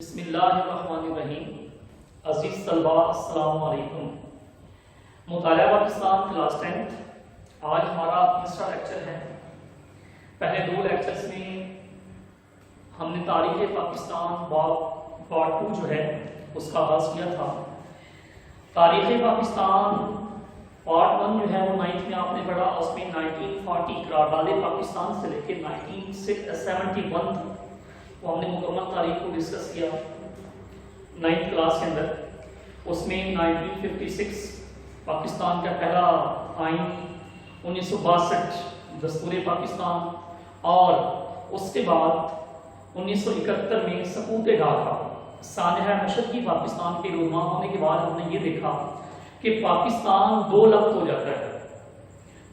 بسم اللہ الرحمن الرحیم۔ عزیز طلباء السلام علیکم۔ مطالعہ پاکستان کلاس 10 آج ہمارا تیسرا لیکچر ہے۔ پہلے دو لیکچرز میں ہم نے تاریخ پاکستان پارٹ 2 جو ہے اس کا آغاز کیا تھا۔ تاریخ پاکستان پارٹ 1 جو ہے وہ 9th میں آپ نے پڑھا، اس میں 1940 قرارداد پاکستان سے لے کے 1971 تک وہ ہم نے مکمل تاریخ کو ڈسکس کیا 9th کلاس کے اندر۔ اس میں 1956 پاکستان کا پہلا آئین، 1962 دستور پاکستان، اور اس کے بعد 1971 میں سقوط ڈھاکہ سانحہ مشرقی پاکستان کے رونما ہونے کے بعد ہم نے یہ دیکھا کہ پاکستان دو لفظ ہو جاتا ہے۔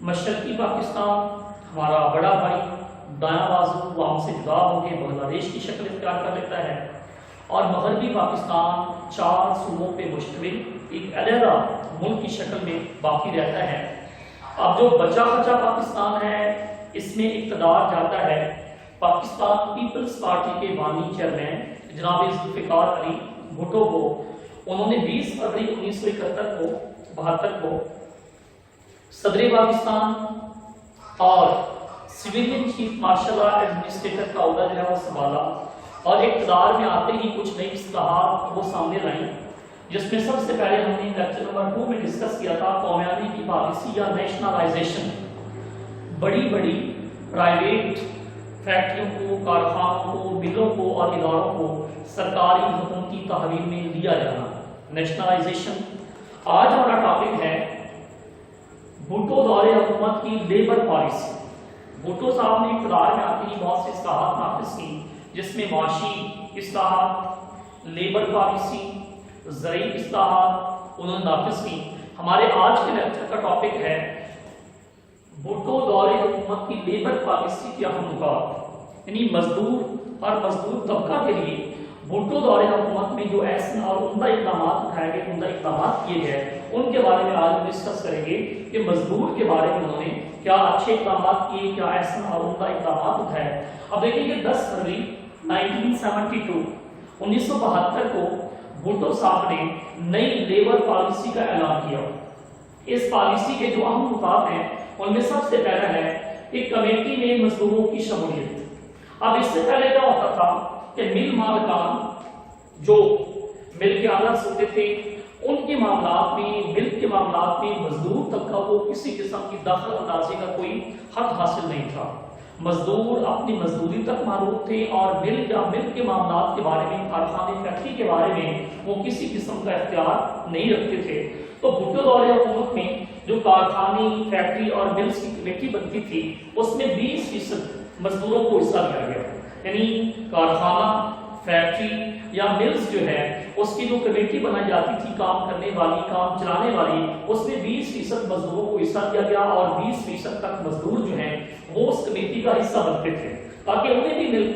مشرقی پاکستان ہمارا بڑا بھائی دایاں بازو وہ ہم سے جدا ہو کے بنگلہ دیش کی شکل اختیار کر لیتا ہے، اور مغربی پاکستان 4 صوبوں پہ مشتمل ایک علیحدہ ملک کی شکل میں باقی رہتا ہے۔ اب جو بچا بچا پاکستان ہے اس میں اقتدار جاتا ہے پاکستان پیپلز پارٹی کے بانی چیئرمین جناب ذوالفقار علی بھٹو کو۔ انہوں نے 20 فروری 1971 کو صدر پاکستان اور سویلین چیف مارشل ایڈمنسٹریٹر کا عہدہ جو ہے وہ سنبھالا، اور اقتدار میں آتے ہی کچھ نئی اصلاحات وہ سامنے لائیں، جس میں سب سے پہلے ہم نے لیکچر نمبر 2 میں ڈسکس کیا تھا قومیانی کی پالیسی یا نیشنلائزیشن۔ بڑی بڑی پرائیویٹ فیکٹریوں کو، کارخانوں کو، ملوں کو اور اداروں کو سرکاری حکومتی تحویل میں لیا جانا، نیشنلائزیشن۔ آج ہمارا ٹاپک ہے بھٹو دور حکومت کی لیبر پالیسی۔ بھٹو صاحب نے اقتدار میں آتے ہی بہت سی اصلاحات نافذ کی، جس میں معاشی اصلاحات، لیبر پالیسی، زرعی اصلاحات انہوں نے نافذ کی۔ ہمارے آج کے لیکچر کا ٹاپک ہے بھٹو دور حکومت کی لیبر پالیسی کے اہم نکات، یعنی مزدور اور مزدور طبقہ کے لیے بھٹو دور حکومت میں جو ایسے اور عمدہ اقدامات اٹھائے گئے، عمدہ اقدامات کیے گئے، ان کے بارے میں آج ہم ڈسکس کریں گے کہ مزدور کے بارے میں انہوں نے کیا اچھے اقدامات کیے، کیا ایسے اور عمدہ اقدامات اٹھائے۔ اب دیکھیں کہ 10 فروری 1972 کو بھٹو صاحب نے نئی لیبر پالیسی کا اعلان کیا۔ اس پالیسی کے جو اہم نکات ہیں ان میں سب سے پہلا ہے کہ کمیٹی میں مزدوروں کی شمولیت۔ اب اس سے پہلے کیا ہوتا تھا کہ مل مالکان جو مل کے آنرز ہوتے تھے، ان کے معاملات میں، مل کے معاملات میں مزدور طبقہ کو کسی قسم کی دخل اندازی کا کوئی حق حاصل نہیں تھا۔ مزدور اپنی مزدوری تک محدود تھے، اور مل کے معاملات کے بارے میں، کارخانے فیکٹری کے بارے میں وہ کسی قسم کا اختیار نہیں رکھتے تھے۔ تو بھٹو دور حکومت میں جو کارخانے، فیکٹری اور ملز کی کمیٹی بنتی تھی، اس میں 20% مزدوروں کو حصہ دیا گیا، یعنی کارخانہ، فیکٹری یا ملز جو ہے اس کی جو کمیٹی بنائی جاتی تھی کام کرنے والی، کام چلانے والی، اس میں 20% مزدوروں کو حصہ دیا گیا، اور 20% تک مزدور جو ہیں وہ اس کمیٹی کا حصہ بنتے تھے، تاکہ انہیں بھی مل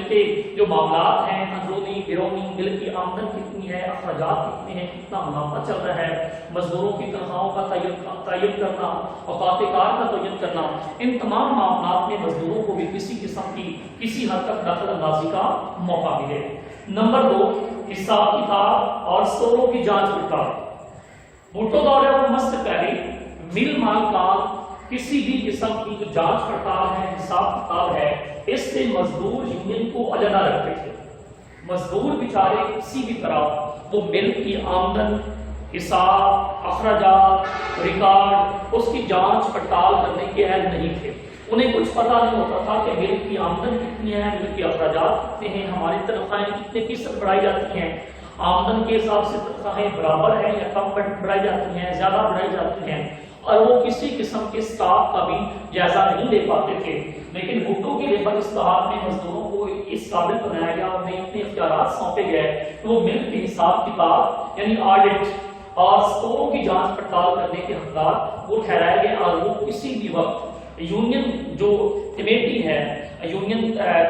کے جو معاملات ہیں، اندرونی بیرونی، مل کی آمدن کتنی ہے، اخراجات کتنے ہیں، کتنا منافع چل رہا ہے، مزدوروں کی تنخواہوں کا تعین کرنا، اوقات کار کا تعین کرنا، ان تمام معاملات میں مزدوروں کو بھی کسی قسم کی کسی حد تک دخل اندازی کا موقع ملے۔ نمبر 2، حساب کتاب اور اسٹوروں کی جانچ پڑتال۔ بھٹو دور حکومت سے پہلے مل مالکان کسی بھی قسم کی جو جانچ پڑتال ہے، حساب کتاب ہے، اس سے مزدور یونین کو علیحدہ رکھتے تھے۔ مزدور بیچارے کسی بھی طرح وہ مل کی آمدن، حساب، اخراجات، ریکارڈ، اس کی جانچ پڑتال کرنے کے اہل نہیں تھے۔ انہیں کچھ پتہ نہیں ہوتا تھا کہ مل کی آمدن کتنی ہے، مل کے اخراجات کتنے ہیں، ہماری تنخواہیں کتنے فیصد بڑھائی جاتی ہیں، آمدن کے حساب سے تنخواہیں برابر ہیں یا کم بڑھائی جاتی ہیں، زیادہ بڑھائی جاتی ہیں، اور وہ کسی قسم کے اسٹاف کا بھی جائزہ نہیں لے پاتے تھے۔ لیکن بھٹو کی لیبر اصلاحات میں مزدوروں کو اس قابل بنایا گیا، انہیں اتنے اختیارات سونپے گئے کہ وہ مل کے حساب کتاب یعنی آڈٹ اور اسٹوروں کی جانچ پڑتال کرنے کے حقدار وہ ٹھہرائے گئے، اور وہ کسی بھی وقت یونین جو کمیٹی ہے، یونین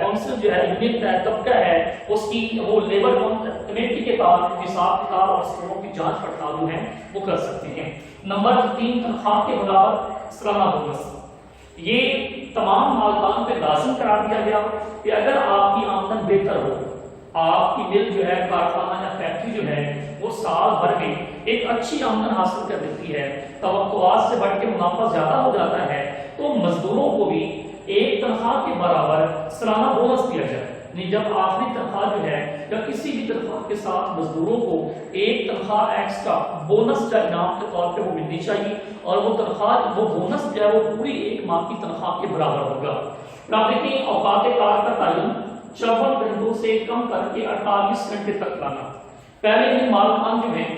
کونسل جو ہے، یونین طبقہ ہے، اس کی وہ لیبر کمیٹی کے بعد حساب کتاب اور اسٹوروں کی جانچ پڑتال جو ہے وہ کر سکتے ہیں۔ نمبر 3، تنخواہ کے برابر سالانہ بونس۔ یہ تمام مالکان پہ لازم قرار دیا گیا کہ اگر آپ کی آمدن بہتر ہو، آپ کی مل جو ہے، کارخانہ یا فیکٹری جو ہے، وہ سال بھر میں ایک اچھی آمدن حاصل کر دیتی ہے، توقعات سے بڑھ کے منافع زیادہ ہو جاتا ہے، تو مزدوروں کو بھی ایک تنخواہ کے برابر سالانہ بونس دیا جائے۔ جب آخری تنخواہ جو ہے یا کسی بھی تنخواہ کے ساتھ مزدوروں کو ایک تنخواہ ایکسٹرا بونس کا انعام کے طور پہ وہ ملنی چاہیے، اور وہ تنخواہ، وہ بونس جو ہے وہ پوری ایک ماہ کی تنخواہ کے برابر ہوگا۔ آپ دیکھیں اوقات کار کا تعین 54 گھنٹوں سے کم کر کے 48 گھنٹے تک لانا۔ پہلے ہی مالکان جو ہیں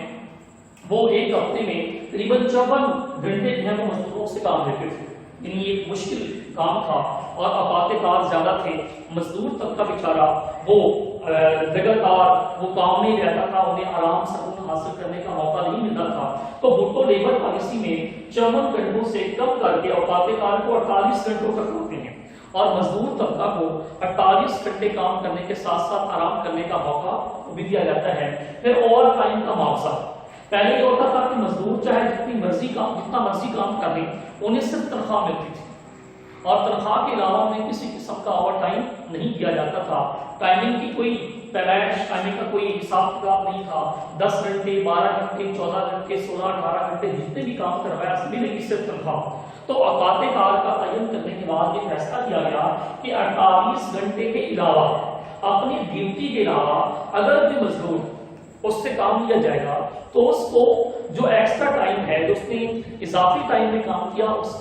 وہ ایک ہفتے میں تقریباً 54 گھنٹے جو ہے وہ مزدوروں سے کام لیتے تھے، یعنی ایک مشکل کام تھا اور اوقات کار زیادہ تھے، مزدور تک کا بیچارہ وہ لگاتار وہ کام نہیں رہتا تھا، انہیں آرام سکون حاصل کرنے کا موقع نہیں ملتا تھا۔ تو بھٹو لیبر پالیسی میں 54 گھنٹوں سے کم کر کے اوقات کار کو 48 گھنٹوں تک لاتے ہیں، اور مزدور طبقہ کو 48 گھنٹے کام کرنے کے ساتھ ساتھ آرام کرنے کا موقع بھی دیا جاتا ہے۔ پھر اوور ٹائم کا معاوضہ، پہلے یہ ہوتا تھا کہ مزدور چاہے جتنا مرضی کام کر لیں، انہیں صرف تنخواہ ملتی تھی، اور تنخواہ کے علاوہ انہیں کسی قسم کا اوور ٹائم نہیں کیا جاتا تھا۔ ٹائمنگ کی کوئی پیمائش، ٹائمنگ کا کوئی حساب کتاب نہیں تھا۔ 10 گھنٹے، 12 گھنٹے، 14 گھنٹے، 16، 18 گھنٹے جتنے بھی کام کروایا ملے گی صرف تنخواہ۔ تو اوقات کار کا تعین کرنے کے بعد یہ فیصلہ کیا گیا کہ 48 گھنٹے کے علاوہ، اپنی ڈیوٹی کے علاوہ اگر کوئی مزدور اس سے کام لیا جائے گا تو اس کو جو ایکسٹرا ٹائم ہے، جو اس نے اضافی ٹائم میں کام کیا، اس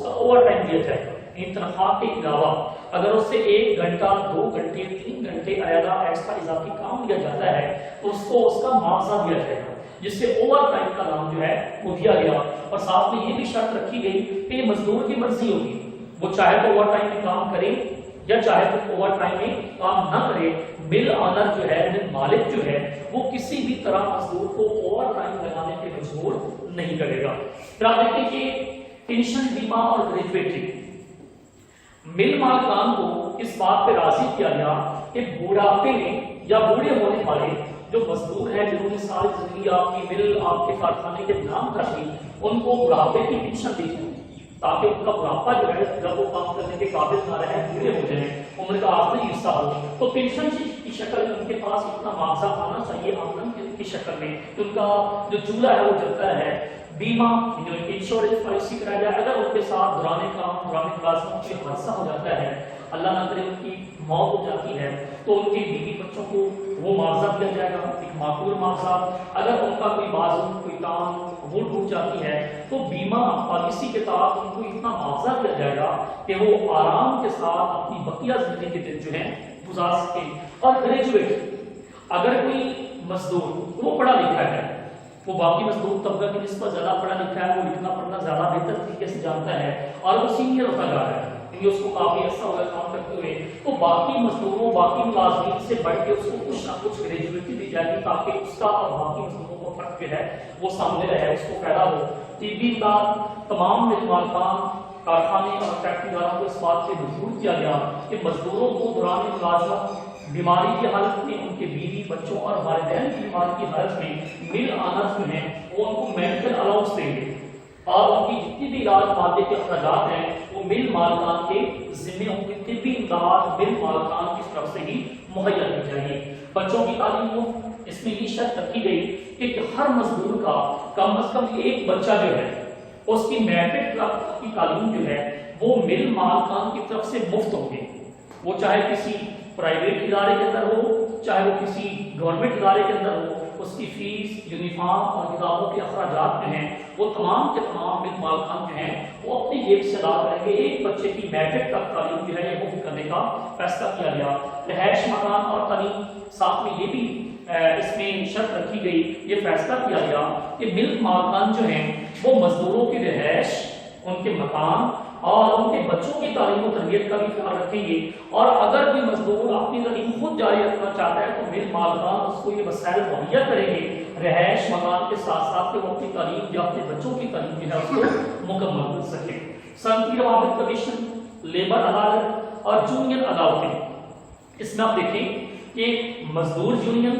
کا اوور ٹائم دیا جائے گا۔ ان تنخواہ کے علاوہ اگر اس سے 1 گھنٹہ، 2 گھنٹے، 3 گھنٹے علیحدہ ایکسٹرا اضافی کام لیا جاتا ہے تو اس کو اس کا معاوضہ دیا جائے گا، جس سے اوور ٹائم کا نام جو ہے وہ دیا گیا۔ اور ساتھ میں یہ بھی شرط رکھی گئی کہ یہ مزدور کی مرضی ہوگی، وہ چاہے تو اوور ٹائم میں کام کرے یا چاہے تو اوور ٹائم میں کام نہ کرے، مل آنر جو ہے، مل مالک جو ہے، وہ کسی بھی طرح مزدور کو اوور ٹائم لگانے کے مجبور نہیں کرے گا۔ پھر آپ دیکھیں کہ پینشن بیمہ اور گریجویٹی، مل مالکان کو اس بات پہ راضی کیا گیا کہ بڑھاپے میں یا بوڑھے ہونے والے جو مزدور ہیں جنہوں نے ساری زندگی آپ کی مل، آپ کے کارخانے کے نام کر لی، ان کو بڑھاپے کی پینشن دی جائے تاکہ ان کا بڑھاپا جو ہے جب وہ کام کرنے کے قابل نہ رہے، بوڑھے ہو جائیں، عمر کا آخری حصہ ہو، تو پینشن کی شکل میں ان کے پاس اتنا معاوضہ آنا چاہیے آمدن کی شکل میں کہ ان کا جو چولہا ہے وہ جلتا ہے۔ بیمہ، جو انشورنس پالیسی کرایا جائے، اگر ان کے ساتھ دوران ملازمت کوئی حادثہ ہو جاتا ہے، اللہ نہ کرے ان کی موت ہو جاتی ہے، تو ان کے بیوی بچوں کو وہ معاوضہ دیا جائے گا، ایک معقول معاوضہ۔ اگر ان کا کوئی بازو، کوئی ٹانگ وہ ٹوٹ جاتی ہے تو بیمہ پالیسی کے تحت ان کو اتنا معاوضہ دیا جائے گا کہ وہ آرام کے ساتھ اپنی بقیہ زندگی کے دن جو ہیں گزار سکیں۔ اور گریجویٹ، اگر کوئی مزدور وہ پڑھا لکھا ہے، وہ باقی مزدور طبقہ کی نسبت زیادہ پڑھا لکھا ہے، وہ لکھنا پڑھنا زیادہ بہتر طریقے سے جانتا ہے اور وہ سینئر ہوتا جا رہا ہے، یعنی اس کو کافی عرصہ ہو گیا کام کرتے ہوئے، تو باقی مزدوروں، باقی ملازمین سے بڑھ کے اس کو کچھ نہ کچھ گریجویٹی دی جائے گی تاکہ اس کا اور باقی مزدوروں کو فرق جو ہے وہ سامنے رہے، اس کو فائدہ ہو۔ طبی امداد، تمام مل مالکان، کارخانے اور فیکٹری داروں کو اس بات سے مجبور کیا گیا کہ مزدوروں کو دوران ملازمت، بیماری کی حالت میں، ان کے بیوی بچوں اور والدین کی بیماری کی حالت میں مل آنر جو ہیں وہ ان کو میڈیکل الاؤنس دیں گے، اور ان کی جتنی بھی علاج مادے کے اخراجات ہیں وہ مل مالکان کے ذمے ہوں گے۔ طبی امداد مل مالکان کی طرف سے ہی مہیا کی جائے۔ بچوں کی تعلیم کو اس میں یہ شرط رکھی گئی کہ ہر مزدور کا کم از کم ایک بچہ جو ہے اس کی میٹرک کی تعلیم جو ہے وہ مل مالکان کی طرف سے مفت ہوگی، وہ چاہے کسی پرائیویٹ ادارے کے اندر ہو، چاہے وہ کسی گورنمنٹ ادارے کے اندر ہو، اس کی فیس، یونیفارم اور کتابوں کے اخراجات جو ہیں وہ تمام کے تمام مل مالکان جو ہیں وہ اپنی جیب سے لا کریں گے۔ ایک بچے کی میٹرک تک تعلیم جو ہے یہ مفت کرنے کا فیصلہ کیا گیا۔ رہائش، مکان اور تعلیم، ساتھ میں یہ بھی اس میں شرط رکھی گئی، یہ فیصلہ کیا گیا کہ مل مالکان جو ہیں وہ مزدوروں کی رہائش، ان کے مکان اور ان کے بچوں کی تعلیم و تربیت کا بھی خیال رکھیں گے، اور اگر کوئی مزدور اپنی تعلیم خود جاری رکھنا چاہتا ہے تو مل مالکان اس کو یہ وسائل مہیا کریں گے رہائش، مکان کے ساتھ ساتھ کہ وہ اپنی تعلیم یا اپنے بچوں کی تعلیم جو ہے اس کو مکمل کر سکے۔ صنعتی روابط کمیشن، لیبر عدالت اور یونین عدالتیں، اس میں آپ دیکھیں کہ مزدور یونین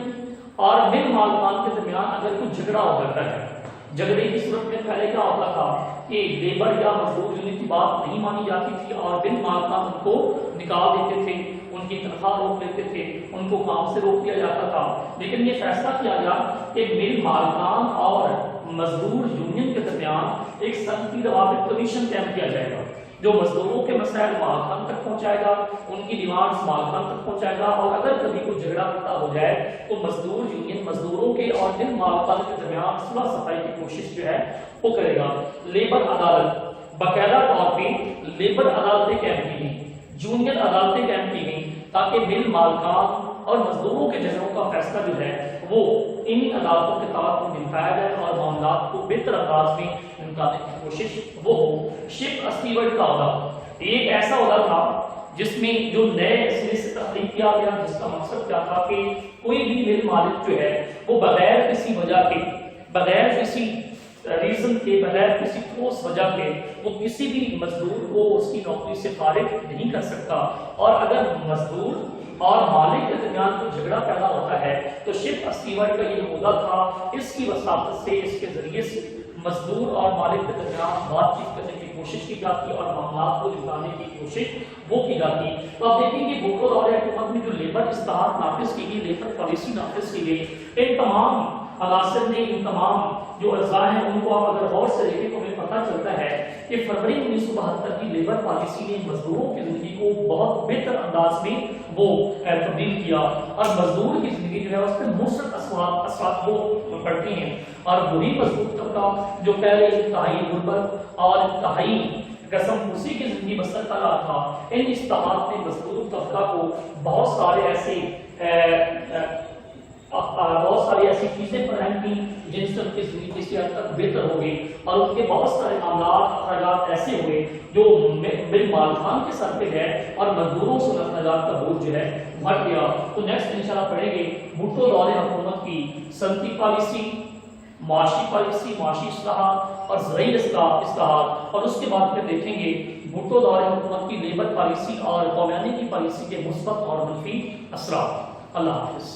اور مل مالکان کے درمیان اگر کوئی جھگڑا ہو جاتا ہے، جھگڑے کی صورت میں پہلے کیا ہوتا تھا کہ لیبر یا مزدور یونٹ کی بات نہیں مانی جاتی تھی اور بن مالکان ان کو نکال دیتے تھے، ان کی تنخواہ روک دیتے تھے، ان کو کام سے روک دیا جاتا تھا۔ لیکن یہ فیصلہ کیا گیا کہ مل مالکان اور مزدور یونین کے درمیان ایک صنعتی روابط کمیشن قائم کیا جائے گا جو مزدوروں کے مسائل مالکان تک پہنچائے گا، ان کی ڈیمانڈز مالکان تک پہنچائے گا، اور اگر کبھی کوئی جھگڑا پیدا ہو جائے تو مزدور یونین مزدوروں کے اور جن مالکان کے درمیان صلح صفائی کی کوشش جو ہے وہ کرے گا۔ لیبر عدالت باقاعدہ طور پہ لیبر عدالتیں قائم کی گئیں، یونین عدالتیں قائم کی گئیں تاکہ مل مالکان اور مزدوروں کے جھگڑوں کا فیصلہ جو ہے وہ انہی عدالتوں کے تحت نمٹایا جائے اور معاملات کو بہتر انداز میں نمٹانے کی کوشش وہ ہو۔ شپ اسٹیورڈ کا عہدہ یہ ایک ایسا عہدہ تھا جس میں جو نئے سرے سے تخلیق کیا گیا، جس کا مقصد کیا تھا کہ کوئی بھی مل مالک جو ہے وہ بغیر کسی وجہ کے، بغیر کسی ریزن کے، بغیر کسی ٹھوس وجہ کے وہ کسی بھی مزدور کو اس کی نوکری سے فارغ نہیں کر سکتا، اور اگر مزدور اور مالک کے درمیان کوئی جھگڑا پیدا ہوتا ہے تو شپ اسٹیورڈ کا یہ عہدہ تھا، اس کی وساطت سے، اس کے ذریعے سے مزدور اور مالک کے درمیان بات چیت کرنے کی کوشش کی جاتی اور معاملات کو نمٹانے کی کوشش وہ کی جاتی۔ تو آپ دیکھیں کہ بھٹو دور حکومت میں جو لیبر اصلاحات نافذ کی گئی، لیبر پالیسی نافذ کی گئی، ان تمام عناصر نے، ان تمام جو اجزاء ہیں ان کو آپ اگر غور سے دیکھیں تو ہمیں پتہ چلتا ہے کہ فروری 1972 کی لیبر پالیسی نے مزدوروں کی زندگی کو بہت بہتر انداز میں وہ تبدیل کیا، اور مزدور کی زندگی جو ہے اس پہ مثبت اثرات وہ پڑتی ہیں، اور وہی مزدور طبقہ جو پہلے انتہائی غربت اور انتہائی قسم خوشی کی زندگی بسر کر رہا تھا، ان اصلاحات نے مزدور طبقہ کو بہت سارے ایسی چیزیں فراہم کی جن سے ان کی زندگی کسی حد تک بہتر ہو گئی، اور ان کے بہت سارے معاملات اخراجات ایسے ہوئے جو مل مالکان کے سر پہ ہے اور مزدوروں سے اخراجات کا بوجھ جو ہے بڑھ گیا۔ تو نیکسٹ انشاءاللہ پڑھیں گے بھٹو دور حکومت کی صنعتی پالیسی، معاشی پالیسی، معاشی اصلاحات اور زرعی اصلاحات، اور اس کے بعد پھر دیکھیں گے بھٹو دور حکومت کی لیبر پالیسی اور قومیانی کی پالیسی کے مثبت اور منفی اثرات۔ اللہ حافظ۔